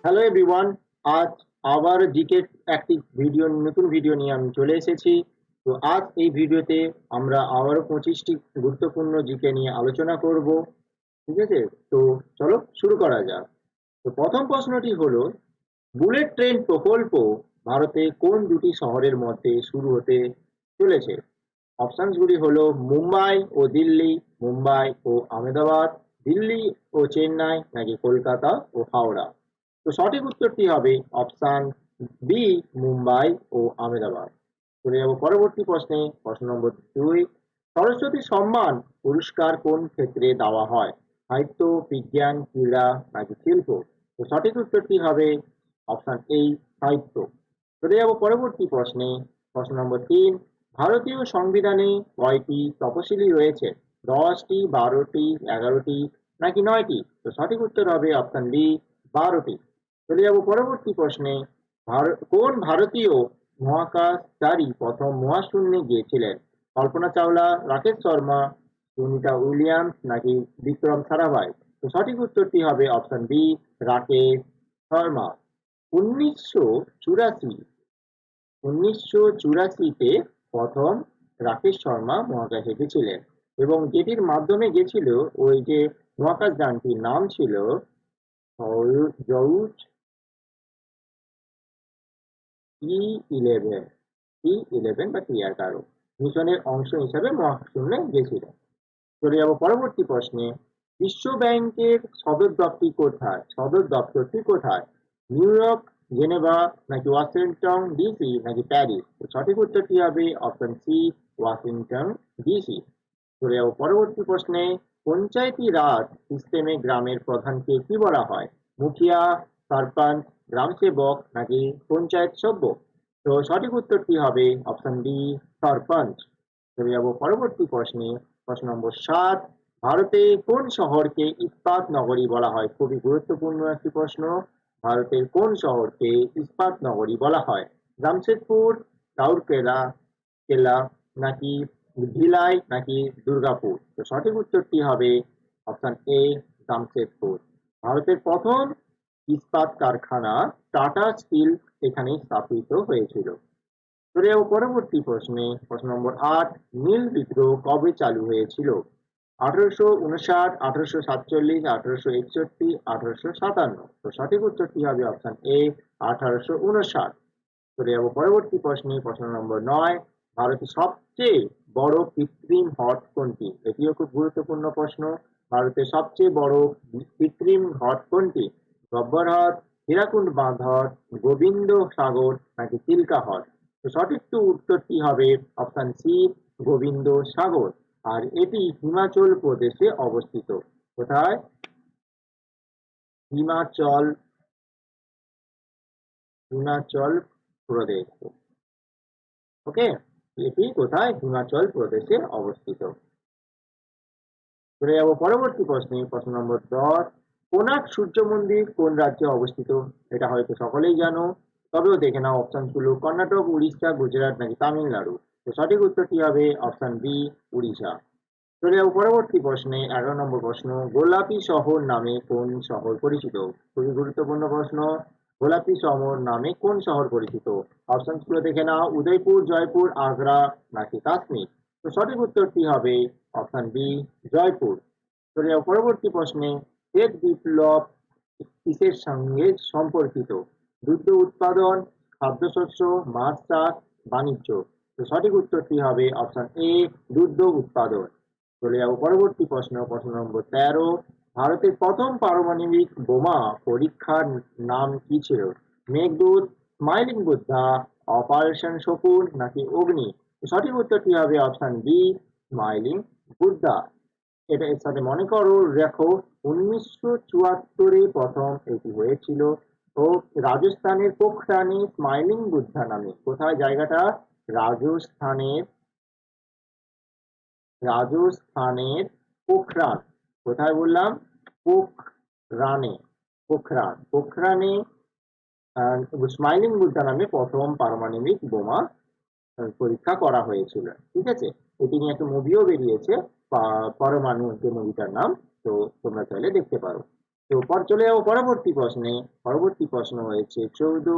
Hello everyone. আজ আবার GK একটি নতুন ভিডিও নিয়ে আমি চলে এসেছি। তো আজ এই ভিডিওতে আমরা আবারও 25টি গুরুত্বপূর্ণ জিকে নিয়ে আলোচনা করব। ঠিক আছে? তো চলো শুরু করা যাক। তো প্রথম প্রশ্নটি হলো, বুলেট ট্রেন প্রকল্প ভারতে কোন দুটি শহরের মধ্যে শুরু হতে চলেছে? অপশনসগুলি হলো মুম্বাই ও দিল্লি, মুম্বাই ও আহমেদাবাদ, দিল্লি ও চেন্নাই, নাকি কলকাতা ও হাওড়া। তো সঠিক উত্তরটি হবে অপশন বি, মুম্বাই ও আহমেদাবাদ। চলে যাব পরবর্তী প্রশ্নে। প্রশ্ন নম্বর 2, সরস্বতী সম্মান পুরস্কার কোন ক্ষেত্রে দেওয়া হয়? সাহিত্য, বিজ্ঞান, ক্রীড়া, নাকি শিল্প? তো সঠিক উত্তরটি হবে অপশন এই, সাহিত্য। চলে যাব পরবর্তী প্রশ্নে। প্রশ্ন নম্বর 3, ভারতীয় সংবিধানে কয়টি তপশিলি রয়েছে? 10টি, 12টি, 11টি, নাকি 9টি? তো সঠিক উত্তর হবে অপশন বি, 12টি। চলে যাব পরবর্তী প্রশ্নে। কোন ভারতীয় মহাকাশচারী প্রথম মহাশূন্যে গিয়েছিলেন? কল্পনা চাওলা, রাকেশ শর্মা, সুনিতা উইলিয়ামস, নাকি বিক্রম সারাভাই? তো সঠিক উত্তরটি হবে অপশন বি, রাকেশ শর্মা। 1984 1984-তে প্রথম রাকেশ শর্মা মহাকাশে গেছিলেন, এবং যেটির মাধ্যমে গেছিল, ওই যে মহাকাশ যানটির নাম ছিল জউজ ই-11, টি-11 বা টি-11 মিশনের অংশ হিসাবে মহাশূন্যে গেছিল। চলে যাব পরবর্তী প্রশ্নে। বিশ্ব ব্যাংকের সদর দপ্তরটি কোথায়? নিউ ইয়র্ক, জেনেভা, নাকি ওয়াশিংটন ডিসি, নাকি প্যারিস? তো সঠিক উত্তরটি হবে অপশন সি, ওয়াশিংটন ডিসি। চলে যাব পরবর্তী প্রশ্নে। পঞ্চায়েতি রাজ সিস্টেমে গ্রামের প্রধানকে কি বলা হয়? মুখিয়া, সরপঞ্চ, গ্রাম সেবক, নাকি পঞ্চায়েত সভ্য? তো সঠিক উত্তরটি হবে অপশন ডি, সরপঞ্চ। চলে যাব পরবর্তী প্রশ্নে। প্রশ্ন নম্বর 7, ভারতে কোন শহরকে ইস্পাত নগরী বলা হয়? খুবই গুরুত্বপূর্ণ একটি প্রশ্ন। ভারতের কোন শহরকে ইস্পাত নগরী বলা হয়? জামশেদপুর, রাউরকেলা, কেল্লা, নাকি ভিলাই, নাকি দুর্গাপুর? তো সঠিক উত্তরটি হবে অপশন এ, জামশেদপুর। ভারতের প্রথম ইস্পাত কারখানা টাটা স্টিল এখানে স্থাপিত হয়েছিল। চলে যাব পরবর্তী প্রশ্নে। প্রশ্ন নম্বর 8, নীল বিদ্রোহ কবে চালু হয়েছিল? 1859, 1847, 1861, 1857? তো সঠিক উত্তরটি হবে অপশন এ, 1859। চলে যাব পরবর্তী প্রশ্নে। প্রশ্ন নম্বর 9, ভারতের সবচেয়ে বড় কৃত্রিম হ্রদ কোনটি? এটিও খুব গুরুত্বপূর্ণ প্রশ্ন। ভারতের সবচেয়ে বড় কৃত্রিম হ্রদ কোনটি? গব্বর হ্রদ, হীরাকুন্ড বাঁধ হ্রদ, গোবিন্দ সাগর, নাকি চিল্কা হ্রদ? তো সঠিক উত্তরটি হবে অপশন সি, গোবিন্দ সাগর। আর এটি হিমাচল প্রদেশে অবস্থিত। কোথায়? হিমাচল হিমাচল প্রদেশ। ওকে, এটি কোথায়? হিমাচল প্রদেশে অবস্থিত। চলে যাব পরবর্তী প্রশ্নে। প্রশ্ন নম্বর 10, কোণার্ক সূর্য মন্দির কোন রাজ্যে অবস্থিত? এটা হয়তো সকলেই জানো, তবেও দেখে নাও অপশনগুলো। কর্ণাটক, উড়িষ্যা, গুজরাট, নাকি তামিলনাড়ু? তো সঠিক উত্তরটি হবে অপশন বি, উড়িষ্যা। চলে যাব পরবর্তী প্রশ্নে। 11 নম্বর প্রশ্ন, গোলাপি শহর নামে কোন শহর পরিচিত? খুবই গুরুত্বপূর্ণ প্রশ্ন। গোলাপি শহর নামে কোন শহর পরিচিত? অপশনগুলো দেখে নাও। উদয়পুর, জয়পুর, আগ্রা, নাকি কাশ্মীর? তো সঠিক উত্তরটি হবে অপশন বি, জয়পুর। চলে যাব পরবর্তী প্রশ্নে। শ্বেত বিপ্লব কিসের সঙ্গে সম্পর্কিত? দুগ্ধ উৎপাদন, খাদ্যশস্য, মাছ চাষ, বাণিজ্য? তো সঠিক উত্তরটি হবে অপশন এ, দুগ্ধ উৎপাদন। চলে যাব পরবর্তী প্রশ্ন। প্রশ্ন নম্বর 13, ভারতের প্রথম পারমাণবিক বোমা পরীক্ষার নাম কি ছিল? মেঘদূত, স্মাইলিং বুদ্ধা, অপারেশন শকুন, নাকি অগ্নি? তো সঠিক উত্তরটি হবে অপশন বি, স্মাইলিং বুদ্ধা। এটা এর সাথে মনে করো, রেখো 1974-এ প্রথম এটি হয়েছিল। ও রাজস্থানের পোখরানে স্মাইলিং বুদ্ধা নামে। কোথায় জায়গাটা? রাজস্থানের রাজস্থানের পোখরান। কোথায় বললাম? পোখরানে। পোখরানে স্মাইলিং বুদ্ধা নামে প্রথম পারমাণবিক বোমা পরীক্ষা করা হয়েছিল। ঠিক আছে? এটি নিয়ে একটা মুভিও বেরিয়েছে, পরমাণু, যে মুভিটার নাম। তো তোমরা চাইলে দেখতে পারো। তো চলে যাবো পরবর্তী প্রশ্নে। পরবর্তী প্রশ্ন হয়েছে 14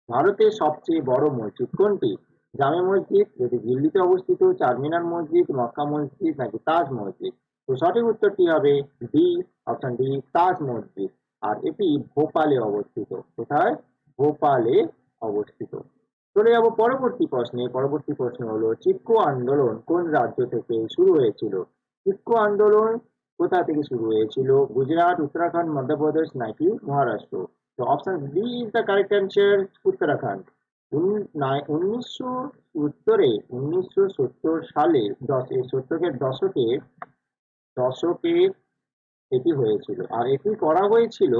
ভারতের সবচেয়ে বড় মসজিদ কোনটি? জামে মসজিদ, যেটি দিল্লিতে অবস্থিত, চারমিনার মসজিদ, মক্কা মসজিদ নাকি তাজ মসজিদ? তো সঠিক উত্তরটি হবে ডি, অপশন ডি, তাজ মসজিদ। আর এটি ভোপালে অবস্থিত। কোথায়? ভোপালে অবস্থিত। চলে যাব পরবর্তী প্রশ্নে। পরবর্তী প্রশ্ন হলো চিপকো আন্দোলন কোন রাজ্য থেকে শুরু হয়েছিল? চিপকো আন্দোলন কোথা থেকে শুরু হয়েছিল? গুজরাট, উত্তরাখণ্ড, মধ্যপ্রদেশ নাকি মহারাষ্ট্র? তো option B is the correct answer, Uttarakhand. 1970 সালে সত্তরের দশকে এটি হয়েছিল। আর এটি করা হয়েছিল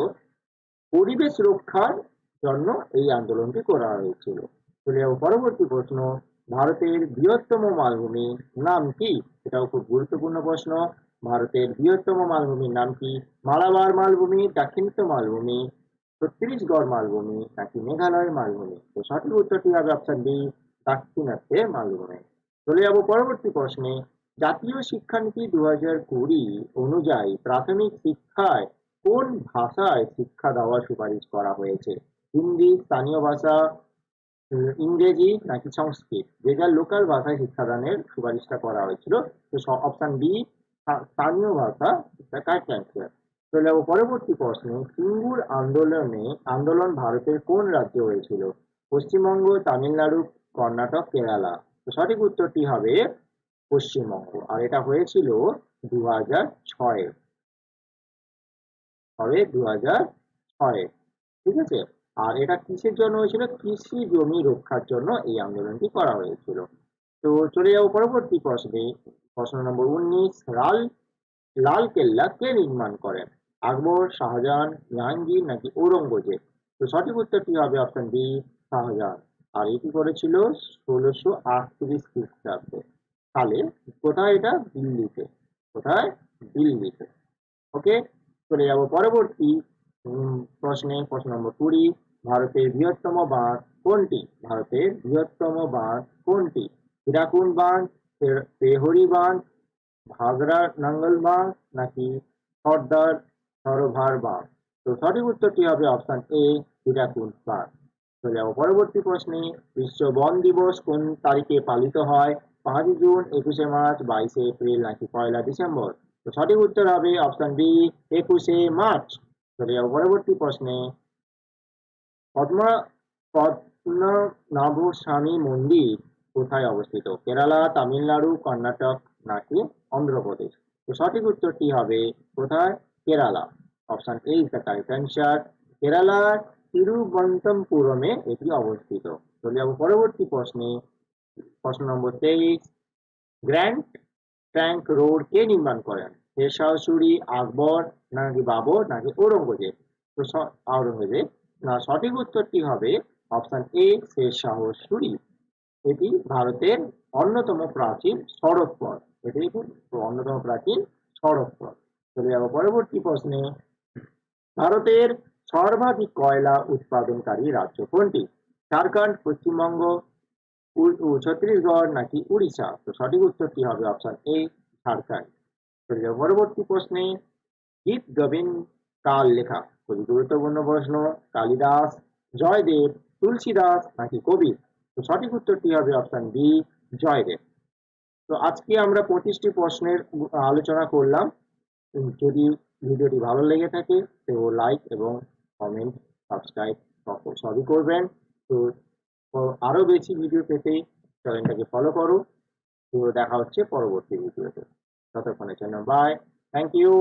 পরিবেশ রক্ষার জন্য, এই আন্দোলনটি করা হয়েছিল। চলে যাবো পরবর্তী প্রশ্ন। ভারতের বৃহত্তম মালভূমির নাম কি? এটাও খুব গুরুত্বপূর্ণ প্রশ্ন। ভারতের বৃহত্তম মালভূমির নাম কি? মালাবার মালভূমি, দাক্ষিণাত্য মালভূমি, ছত্তিশগড় মালভূমি নাকি মেঘালয় মালভূমি? তো সঠিক উত্তরটি হবে অপশন বি, দাক্ষিণাত্যের মালভূমি। চলে যাবো পরবর্তী প্রশ্নে। জাতীয় শিক্ষানীতি 2020 অনুযায়ী প্রাথমিক শিক্ষায় কোন ভাষায় শিক্ষা দেওয়ার সুপারিশ করা হয়েছে? হিন্দি, স্থানীয় ভাষা, ইংরেজি নাকি সংস্কৃত? যে যার লোকাল ভাষায় শিক্ষাদানের সুপারিশটা করা হয়েছিল। তো অপশন বি, স্থানীয় ভাষা কারেক্ট অ্যান্সার। চলে যাবো পরবর্তী প্রশ্নে। সিঙ্গুর আন্দোলন ভারতের কোন রাজ্যে হয়েছিল? পশ্চিমবঙ্গ, তামিলনাড়ু, কর্ণাটক, কেরালা? তো সঠিক উত্তরটি হবে পশ্চিমবঙ্গ। আর এটা হয়েছিল 2006 হবে 2006। ঠিক আছে। আর এটা কিসের জন্য হয়েছিল? কৃষি জমি রক্ষার জন্য এই আন্দোলনটি করা হয়েছিল। তো চলে যাবো পরবর্তী প্রশ্নে। প্রশ্ন নম্বর 19। লাল কেল্লা কে নির্মাণ করেন? আকবর, শাহজাহান, জাহাঙ্গীর নাকি ঔরঙ্গজেব? তো সঠিক উত্তরটি হবে অপশন বি, শাহজাহান। আর এটি করেছিল 1638 খ্রিস্টাব্দে সালে। কোথায় এটা? দিল্লিতে। কোথায়? দিল্লিতে। ওকে। চলে যাব পরবর্তী প্রশ্নে। প্রশ্ন নম্বর 20। ভারতের বৃহত্তম বাঁধ কোনটি? ভারতের বৃহত্তম বাঁধ কোনটি? হীরাকুন্ড বাঁধ, তেহরি বাঁধ, ভাগড়া নাঙ্গল বাঁধ নাকি সর্দার সরোভার বাঁধ? তো সঠিক উত্তরটি হবে অপশন এ, হীরাকুন্ড বাঁধ। চলে যাবো পরবর্তী প্রশ্নে। বিশ্ব বন দিবস কোন তারিখে পালিত হয়? 5 জুন, 21 মার্চ, 22 এপ্রিল নাকি 1 ডিসেম্বর? তো সঠিক উত্তর হবে অপশন বি, 21 মার্চ। চলে যাবো পরবর্তী প্রশ্নে। পদ্মা পদ্মনাভ স্বামী মন্দির কোথায় অবস্থিত? কেরালা, তামিলনাড়ু, কর্ণাটক নাকি অন্ধ্রপ্রদেশ? তো সঠিক উত্তরটি হবে কোথায়? Kerala. Option A is the correct answer. কেরালার তিরুবনন্তপুরমে এটি অবস্থিত। চলে যাবো পরবর্তী প্রশ্নে। প্রশ্ন নম্বর 23। গ্র্যান্ড ট্যাঙ্ক রোড কে নির্মাণ করেন? শেরশাহ সূরি, আকবর নাকি বাবর নাকি ঔরঙ্গজেব? তো আওরঙ্গজেব। না, সঠিক উত্তরটি হবে অপশন এ, শেরশাহ সূরি। এটি ভারতের অন্যতম প্রাচীন সড়ক পথ। এটি অন্যতম প্রাচীন সড়ক পথ। চলে যাবো পরবর্তী প্রশ্নে। ভারতের সর্বাধিক কয়লা উৎপাদনকারী রাজ্য কোনটি? ঝাড়খণ্ড, পশ্চিমবঙ্গ, ছত্তিশগড় নাকি উড়িষ্যা? তো সঠিক উত্তরটি হবে অপশন এ, ঝাড়খণ্ড। পরবর্তী প্রশ্নে। গীত গোবিন্দ কার লেখা? খুবই গুরুত্বপূর্ণ প্রশ্ন। কালিদাস, জয়দেব, তুলসীদাস নাকি কবির? তো সঠিক উত্তরটি হবে অপশন বি, জয়দেব। তো আজকে আমরা 25টি প্রশ্নের আলোচনা করলাম। যদি ভিডিওটি ভালো লেগে থাকে তো লাইক এবং কমেন্ট, সাবস্ক্রাইব সবই করবেন। তো আরো বেশি ভিডিও পেতে চ্যানেলটাকে ফলো করো। তো দেখা হচ্ছে পরবর্তী ভিডিওতে। ততক্ষণের জন্য বাই, থ্যাংক ইউ।